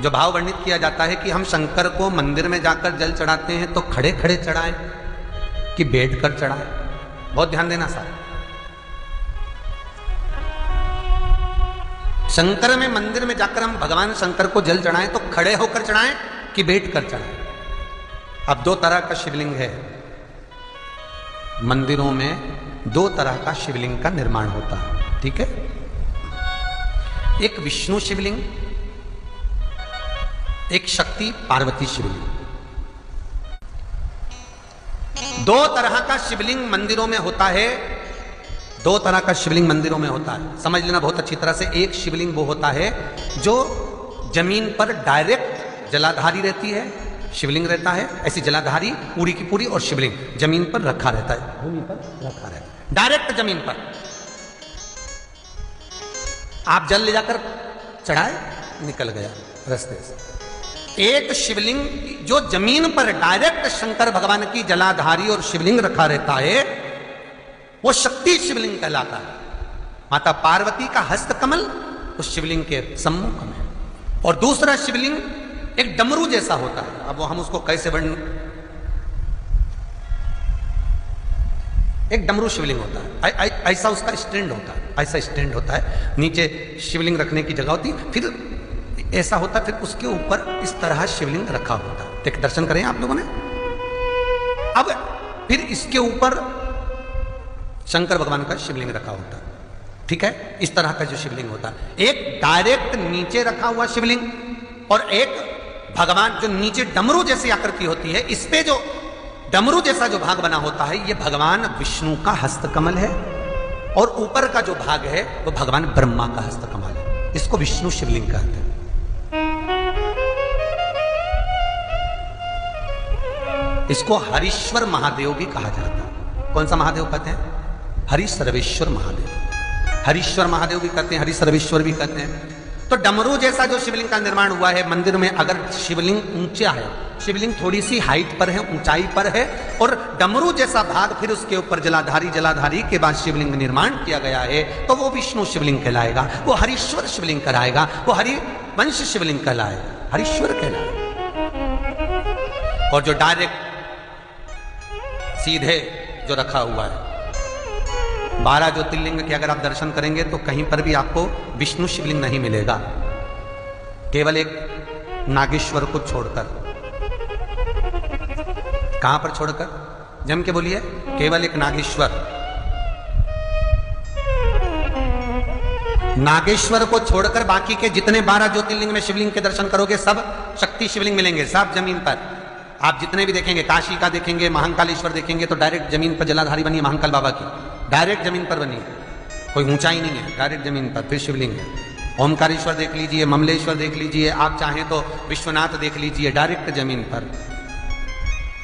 जो भाव वर्णित किया जाता है कि हम शंकर को मंदिर में जाकर जल चढ़ाते हैं तो खड़े खड़े चढ़ाएं कि बैठकर चढ़ाएं, बहुत ध्यान देना साहब। शंकर में मंदिर में जाकर हम भगवान शंकर को जल चढ़ाएं तो खड़े होकर चढ़ाएं कि बैठकर चढ़ाएं। अब दो तरह का शिवलिंग है मंदिरों में, दो तरह का शिवलिंग का निर्माण होता है, ठीक है। एक विष्णु शिवलिंग, एक शक्ति पार्वती शिवलिंग। दो तरह का शिवलिंग मंदिरों में होता है, दो तरह का शिवलिंग मंदिरों में होता है, समझ लेना बहुत अच्छी तरह से। एक शिवलिंग वो होता है जो जमीन पर डायरेक्ट जलाधारी रहती है, शिवलिंग रहता है ऐसी जलाधारी पूरी की पूरी, और शिवलिंग जमीन पर रखा रहता है, भूमि पर रखा रहता है, डायरेक्ट जमीन पर। आप जल ले जाकर चढ़ाए, निकल गया रास्ते से। एक शिवलिंग जो जमीन पर डायरेक्ट शंकर भगवान की जलाधारी और शिवलिंग रखा रहता है, वो शक्ति शिवलिंग कहलाता है। माता पार्वती का हस्तकमल उस शिवलिंग के सम्मुख में, और दूसरा शिवलिंग एक डमरू जैसा होता है। अब वो हम उसको कैसे वर्णन, एक डमरू शिवलिंग होता है, ऐसा उसका स्टैंड होता है, ऐसा स्टैंड होता है, नीचे शिवलिंग रखने की जगह होती, फिर ऐसा होता है, फिर उसके ऊपर इस तरह शिवलिंग रखा होता है। देख दर्शन करें आप लोगों ने। अब फिर इसके ऊपर शंकर भगवान का शिवलिंग रखा होता है, ठीक है। इस तरह का जो शिवलिंग होता है, एक डायरेक्ट नीचे रखा हुआ शिवलिंग, और एक भगवान जो नीचे डमरू जैसी आकृति होती है, इस पे जो डमरू जैसा जो भाग बना होता है, ये भगवान विष्णु का हस्तकमल है, और ऊपर का जो भाग है वो भगवान ब्रह्मा का हस्तकमल है। इसको विष्णु शिवलिंग कहते हैं। इसको हरीश्वर महादेव भी कहा जाता है। कौन सा महादेव कहते हैं? हरि सर्वेश्वर महादेव। हरीश्वर महादेव भी कहते हैं, हरि सर्वेश्वर भी कहते हैं। तो डमरू जैसा जो शिवलिंग का निर्माण हुआ है मंदिर में, अगर शिवलिंग ऊंचा है, शिवलिंग थोड़ी सी हाइट पर है, ऊंचाई पर है, और डमरू जैसा भाग फिर उसके ऊपर जलाधारी के बाद शिवलिंग निर्माण किया गया है, तो वो विष्णु शिवलिंग कहलाएगा, वो हरीश्वर शिवलिंग कहलाएगा, वो हरिवंश शिवलिंग कहलाएगा, हरीश्वर कहलाएगा। और जो डायरेक्ट सीधे जो रखा हुआ है, 12 ज्योतिर्लिंग के अगर आप दर्शन करेंगे तो कहीं पर भी आपको विष्णु शिवलिंग नहीं मिलेगा, केवल एक नागेश्वर को छोड़कर। कहां पर छोड़कर? जम के बोलिए, केवल एक नागेश्वर। नागेश्वर को छोड़कर बाकी के जितने 12 ज्योतिर्लिंग में शिवलिंग के दर्शन करोगे सब शक्ति शिवलिंग मिलेंगे, सब जमीन पर। आप जितने भी देखेंगे, काशी का देखेंगे, महाकालेश्वर देखेंगे, तो डायरेक्ट जमीन पर जलाधारी बनी है महाकाल बाबा की, डायरेक्ट जमीन पर बनी है, कोई ऊंचाई नहीं है, डायरेक्ट जमीन पर फिर शिवलिंग है। ओमकारेश्वर देख लीजिए, ममलेश्वर देख लीजिए, आप चाहें तो विश्वनाथ देख लीजिए, डायरेक्ट जमीन पर।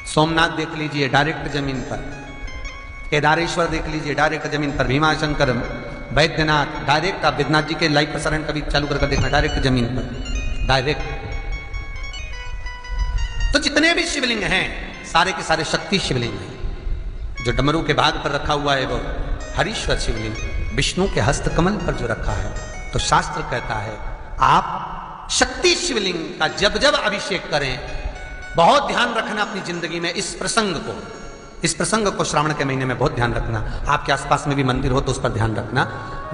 सोमनाथ देख लीजिए, डायरेक्ट जमीन पर। केदारेश्वर देख लीजिए, डायरेक्ट जमीन पर। भीमाशंकर, वैद्यनाथ, डायरेक्ट। आप विद्यनाथ जी के लाइव प्रसारण कभी चालू करके देखना, डायरेक्ट जमीन पर, डायरेक्ट। तो जितने भी शिवलिंग हैं सारे के सारे शक्ति शिवलिंग हैं। जो डमरू के भाग पर रखा हुआ है वो हरीश्वर शिवलिंग, विष्णु के हस्तकमल पर जो रखा है, तो शास्त्र कहता है आप शक्ति शिवलिंग का जब जब अभिषेक करें, बहुत ध्यान रखना अपनी जिंदगी में इस प्रसंग को श्रावण के महीने में बहुत ध्यान रखना। आपके आसपास में भी मंदिर हो तो उस पर ध्यान रखना।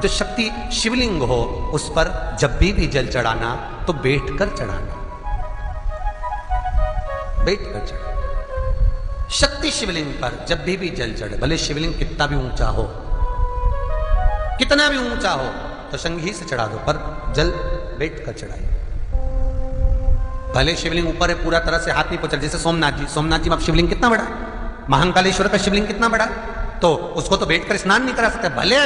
जो शक्ति शिवलिंग हो उस पर जब भी जल चढ़ाना तो बैठ कर चढ़ाना, बैठ कर चढ़े। शक्ति शिवलिंग पर जब भी जल चढ़े, भले शिवलिंग कितना भी ऊंचा हो, कितना भी ऊंचा हो, तो संघी से चढ़ा दो, पर जल बैठ कर चढ़ाइए। भले शिवलिंग ऊपर है, पूरा तरह से हाथ नहीं पहुंचा, जैसे सोमनाथ जी में अब शिवलिंग कितना बड़ा है, महाकालेश्वर का शिवलिंग कितना बड़ा है, तो उसको तो बैठकर स्नान नहीं करा सकते। भले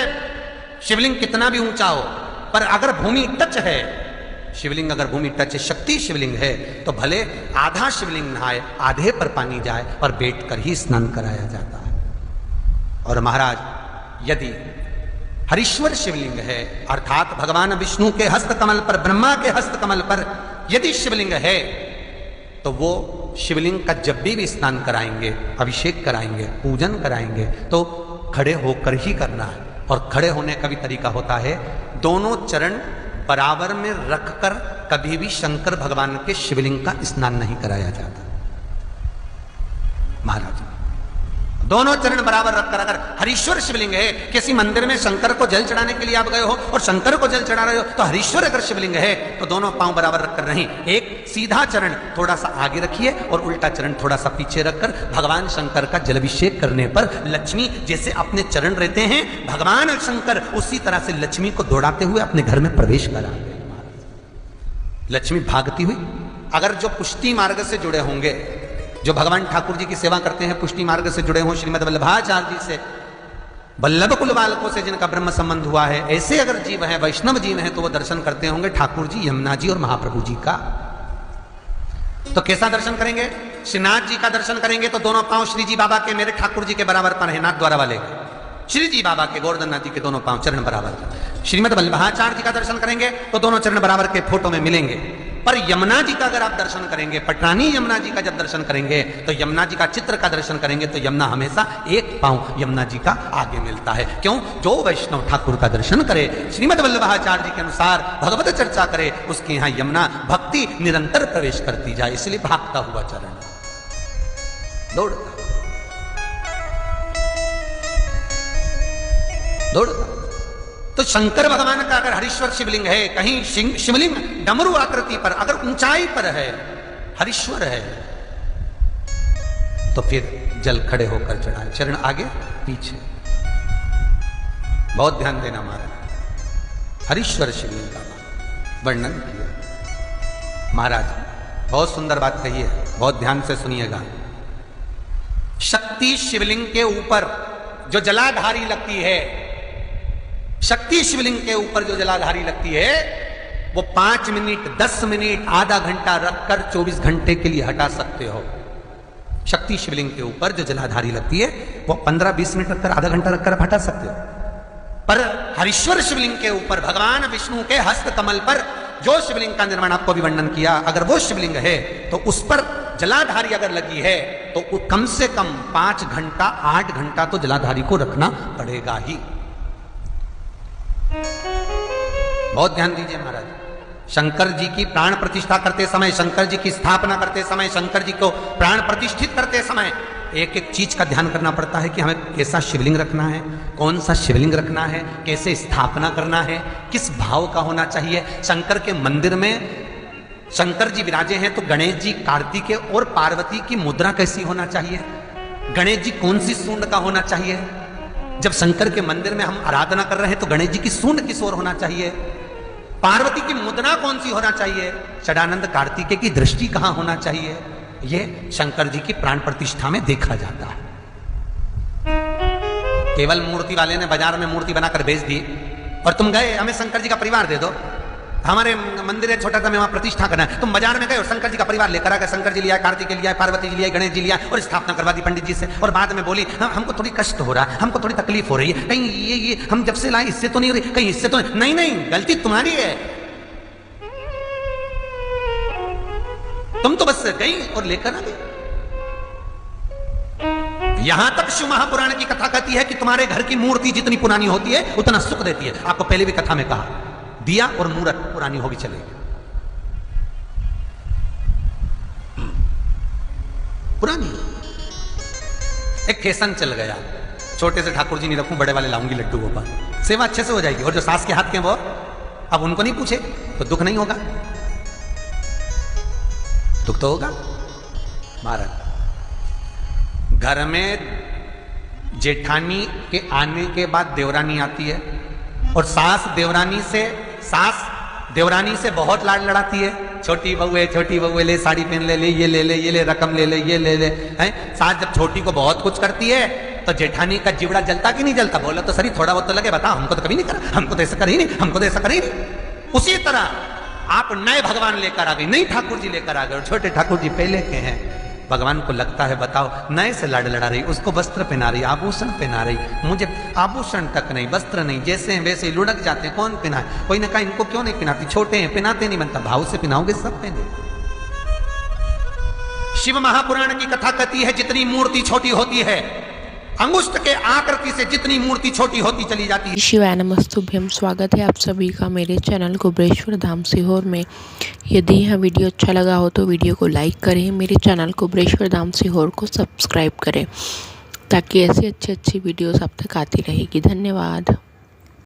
शिवलिंग कितना भी ऊंचा हो, पर अगर भूमि टच है, शिवलिंग अगर भूमि टच शक्ति शिवलिंग है, तो भले आधा शिवलिंग नहाए, आधे पर पानी जाए, और बैठकर ही स्नान कराया जाता है। और महाराज यदि हरीश्वर शिवलिंग है, अर्थात भगवान विष्णु के हस्तकमल पर, ब्रह्मा के हस्तकमल पर यदि शिवलिंग है, तो वो शिवलिंग का जब भी स्नान कराएंगे, अभिषेक कराएंगे, पूजन कराएंगे, तो खड़े होकर ही करना है। और खड़े होने का भी तरीका होता है, दोनों चरण बराबर में रखकर कभी भी शंकर भगवान के शिवलिंग का स्नान नहीं कराया जाता। महाराज दोनों चरण बराबर रखकर, अगर हरीश्वर शिवलिंग है, किसी मंदिर में शंकर को जल चढ़ाने के लिए आप गए हो और शंकर को जल चढ़ा रहे हो, तो हरीश्वर अगर शिवलिंग है तो दोनों पांव बराबर रखकर नहीं, एक सीधा चरण थोड़ा सा आगे रखिए और उल्टा चरण थोड़ा सा पीछे रखकर भगवान शंकर का जलाभिषेक करने पर लक्ष्मी जैसे अपने चरण रहते हैं, भगवान शंकर उसी तरह से लक्ष्मी को दौड़ाते हुए अपने घर में प्रवेश करा। लक्ष्मी भागती हुई, अगर जो पुष्टि मार्ग से जुड़े होंगे, जो भगवान ठाकुर जी की सेवा करते हैं, पुष्टि मार्ग से जुड़े हों, श्रीमद वल्लभाचार्य जी से, वल्लभ कुल बालकों से जिनका ब्रह्म संबंध हुआ है, ऐसे अगर जीव हैं, वैष्णव जीव हैं, तो वो दर्शन करते होंगे ठाकुर जी, यमुना जी और महाप्रभु जी का। तो कैसा दर्शन करेंगे? श्रीनाथ जी का दर्शन करेंगे तो दोनों पांव श्री जी बाबा के, मेरे ठाकुर जी के बराबर पर है, नाथ द्वारा वाले श्री जी बाबा के, गोवर्धन नाथ जी के दोनों पांव चरण बराबर। श्रीमद वल्लभाचार्य जी का दर्शन करेंगे तो दोनों चरण बराबर के फोटो में मिलेंगे। पर यमुना जी का अगर आप दर्शन करेंगे, पटरानी यमुना जी का जब दर्शन करेंगे, तो यमुना जी का चित्र का दर्शन करेंगे तो यमुना हमेशा एक पांव यमुना जी का आगे मिलता है। क्यों? जो वैष्णव ठाकुर का दर्शन करे, श्रीमद वल्लभाचार्य जी के अनुसार भगवत चर्चा करे, उसके यहाँ यमुना भक्ति निरंतर प्रवेश करती जाए, इसलिए भागता हुआ चरण, दौड़ता दौड़ता। तो शंकर भगवान का अगर हरीश्वर शिवलिंग है, कहीं शिवलिंग डमरू आकृति पर, अगर ऊंचाई पर है, हरीश्वर है, तो फिर जल खड़े होकर चढ़ाए, चरण आगे पीछे। बहुत ध्यान देना महाराज, हरीश्वर शिवलिंग का वर्णन किया महाराज, बहुत सुंदर बात कही है, बहुत ध्यान से सुनिएगा। शक्ति शिवलिंग के ऊपर जो जलाधारी लगती है, शक्ति शिवलिंग के ऊपर जो जलाधारी लगती है, वो 5 मिनट, 10 मिनट, आधा घंटा रखकर 24 घंटे के लिए हटा सकते हो। शक्ति शिवलिंग के ऊपर जो जलाधारी लगती है वो 15-20 मिनट रखकर, आधा घंटा रखकर आप हटा सकते हो। पर हरीश्वर शिवलिंग के ऊपर भगवान विष्णु के हस्त कमल पर जो शिवलिंग का निर्माण आपको भी वर्णन किया, अगर वो शिवलिंग है तो उस पर जलाधारी अगर लगी है तो कम से कम 5 घंटा, 8 घंटा तो जलाधारी को रखना पड़ेगा ही। बहुत ध्यान दीजिए महाराज, शंकर जी की प्राण प्रतिष्ठा करते समय, शंकर जी की स्थापना करते समय, शंकर जी को प्राण प्रतिष्ठित करते समय एक एक चीज का ध्यान करना पड़ता है कि हमें कैसा शिवलिंग रखना है, कौन सा शिवलिंग रखना है, कैसे स्थापना करना है, किस भाव का होना चाहिए। शंकर के मंदिर में शंकर जी विराजे हैं तो गणेश जी, कार्तिकेय और पार्वती की मुद्रा कैसी होना चाहिए, गणेश जी कौन सी सूंड का होना चाहिए। जब शंकर के मंदिर में हम आराधना कर रहे हैं तो गणेश जी की सूंड किस ओर होना चाहिए, पार्वती की मुद्रा कौन सी होना चाहिए, षडानंद कार्तिकेय की दृष्टि कहां होना चाहिए, ये शंकर जी की प्राण प्रतिष्ठा में देखा जाता है। केवल मूर्ति वाले ने बाजार में मूर्ति बनाकर बेच दी और तुम गए, हमें शंकर जी का परिवार दे दो, हमारे मंदिर है छोटा सा, में वहां प्रतिष्ठा करना है। तुम बाजार में गए और शंकर जी का परिवार लेकर आ गए, शंकर जी लिया, कार्तिकेय लिया, पार्वती जी लिया, गणेश जी लिया और स्थापना करवा दी पंडित जी से, और बाद में बोली हमको थोड़ी कष्ट हो रहा है, हमको थोड़ी तकलीफ हो रही है, कहीं ये हम जब से लाए इससे तो नहीं हो रही, कहीं इससे तो नहीं, नहीं, गलती तुम्हारी है, तुम तो बस गई और लेकर आ गई। यहां तक शिव महापुराण की कथा कहती है कि तुम्हारे घर की मूर्ति जितनी पुरानी होती है उतना सुख देती है। आपको पहले भी कथा में कहा, दिया और मूर्त पुरानी होगी चलेगी, पुरानी। एक फैशन चल गया, छोटे से ठाकुर जी नहीं रखूं, बड़े वाले लाऊंगी लड्डू गोपाल, सेवा अच्छे से हो जाएगी, और जो सास के हाथ के वो अब उनको नहीं पूछे तो दुख नहीं होगा, दुख तो होगा। महाराज घर में जेठानी के आने के बाद देवरानी आती है और सास देवरानी से बहुत लाड लड़ाती है, छोटी बहू ले साड़ी पहन ले, ये ले रकम ले, ये ले हैं। सास जब छोटी को बहुत कुछ करती है तो जेठानी का जीवड़ा जलता कि नहीं जलता, बोला तो सही थोड़ा बहुत तो लगे, बताओ हमको तो कभी नहीं करा, हमको तो ऐसा कर ही नहीं, हमको तो ऐसा कर ही नहीं। उसी तरह आप नए भगवान लेकर आ गए, नई ठाकुर जी लेकर आ गए, और छोटे ठाकुर जी पहले के हैं। भगवान को लगता है बताओ नए से लाड लड़ा रही, उसको वस्त्र पहना रही, आभूषण पहना रही, मुझे आभूषण तक नहीं, वस्त्र नहीं, जैसे हैं वैसे ही लुढ़क जाते हैं, कौन पहनाए। कोई ने कहा इनको क्यों नहीं पहनाती, छोटे हैं पहनाते नहीं, बनता भाव से पहनाओगे सब पहने। शिव महापुराण की कथा कहती है जितनी मूर्ति छोटी होती है अंगुष्ठ के आकृति से जितनी मूर्ति छोटी होती चली जाती है। शिवाय नमस्तुभ्यम। स्वागत है आप सभी का मेरे चैनल कुबरेश्वर धाम सीहोर में। यदि यह वीडियो अच्छा लगा हो तो वीडियो को लाइक करें, मेरे चैनल कुबरेश्वर धाम सीहोर को सब्सक्राइब करें ताकि ऐसी अच्छी वीडियोस आप तक आती रहेगी। धन्यवाद।